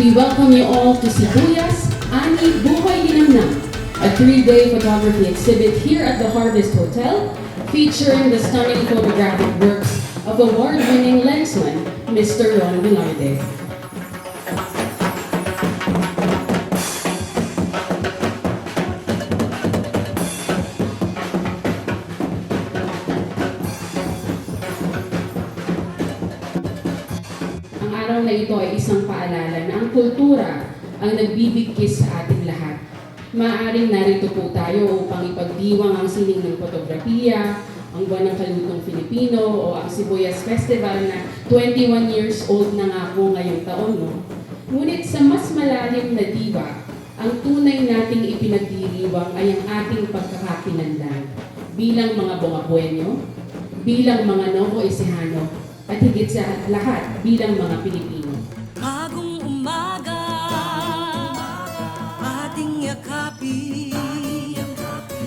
We welcome you all to Sibuyas, Ani, Buhay Dinamnam, a 3-day photography exhibit here at the Harvest Hotel, featuring the stunning photographic works of award-winning lensman, Mr. Ron Velarde. Ang araw na ito ay isang paalala na ang kultura ang nagbibigkis sa ating lahat. Maaaring narito po tayo upang ipagdiwang ang sining ng fotografiya, ang buwan ng kalutong Filipino o ang Sibuyas Festival na 21 years old na nga po ngayong taon. No? Ngunit sa mas malalim na diwa, ang tunay nating ipinagdiriwang ay ang ating pagkakakinlanlan bilang mga Bongabuenyo, bilang mga Novo Ecijano, at higit sa lahat bilang mga Pilipino. Bagong umaga, ating yakapin,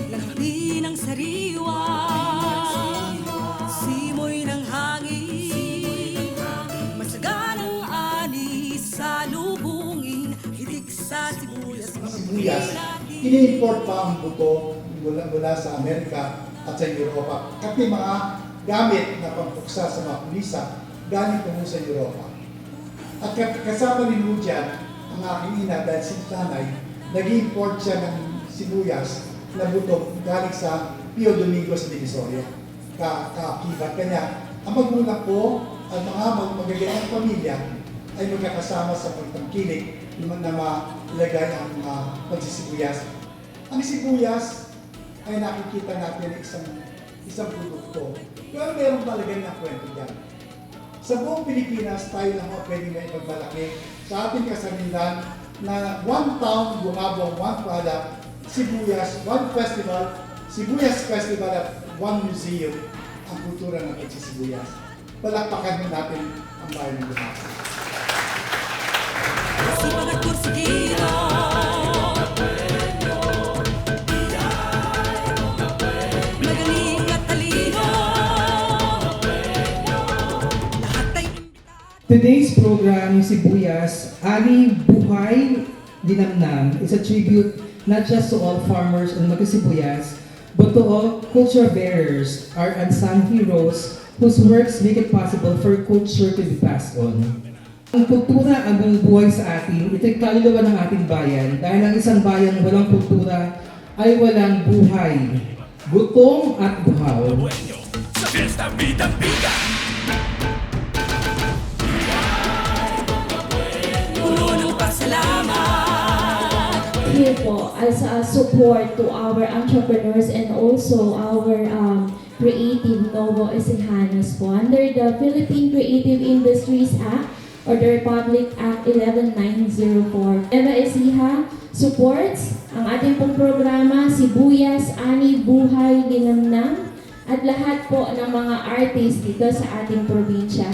lampi ng sariwa, simoy ng hangin, masaganang ani sa lubungin, hitik sa sibuyas. Sibuyas, ini-import pa ang buto mula sa Amerika at sa Europa. Kasi mga gamit na pampuksa sa mga pulisa galing po sa Europa. At kasama rin po dyan ang aking ina dahil si nanay, nag-import siya ng sibuyas na buto galing sa Pio Domingos, Divisoria. Kaakibat kanya. Ang magulang po at mga magagandang pamilya ay magkakasama sa pagtangkilik na mailagay ang pagsisibuyas. Ang sibuyas ay nakikita natin isang produkto. Pero meron talaga ng kwento dyan. Sa buong Pilipinas, tayo lang pwede na ipagmalaki sa ating kasarinlan na one town, bumabong, one product, Sibuyas, one festival, Sibuyas Festival at one museum ang kultura ng pagsisibuyas. Palakpakan natin ang bayan ng Bumabong. Today's program, Sibuyas, Ani, Buhay Dinamnam, is a tribute not just to all farmers and mag-Sibuyas, but to all culture bearers, our unsung heroes, whose works make it possible for culture to be passed on. Ang kultura ang bumubuhay sa atin, ito'y kaluluwa ng ating bayan, dahil ang isang bayan walang kultura ay walang buhay, gutom at buhaw. Sa fiesta, bidang-bida. Here po as a support to our entrepreneurs and also our creative Novo Ecijanos po under the Philippine Creative Industries Act or the Republic Act 11904. Nueva Ecija supports ang ating pong programa Sibuyas, Ani, Buhay, Dinamnam at lahat po ng mga artists dito sa ating probinsya.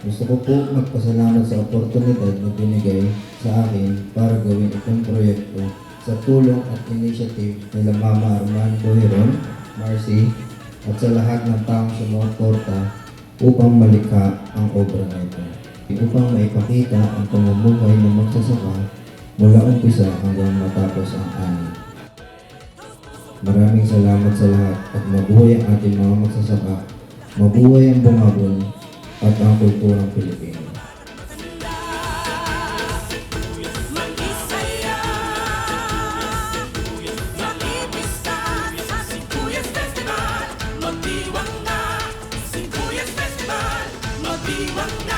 Gusto ko po magpasalamat sa oportunidad na binigay sa akin para gawin itong proyekto sa tulong at initiative nila Mama Armando Heron, Marcy, at sa lahat ng taong sumuporta upang malikha ang obra na ito. Upang maipakita ang pamumuhay ng magsasaka mula umpisa hanggang matapos ang ani. Maraming salamat sa lahat at mabuhay ang ating mga magsasaka, mabuhay ang Bungabon at ang kulturang Pilipino. Magdiwang na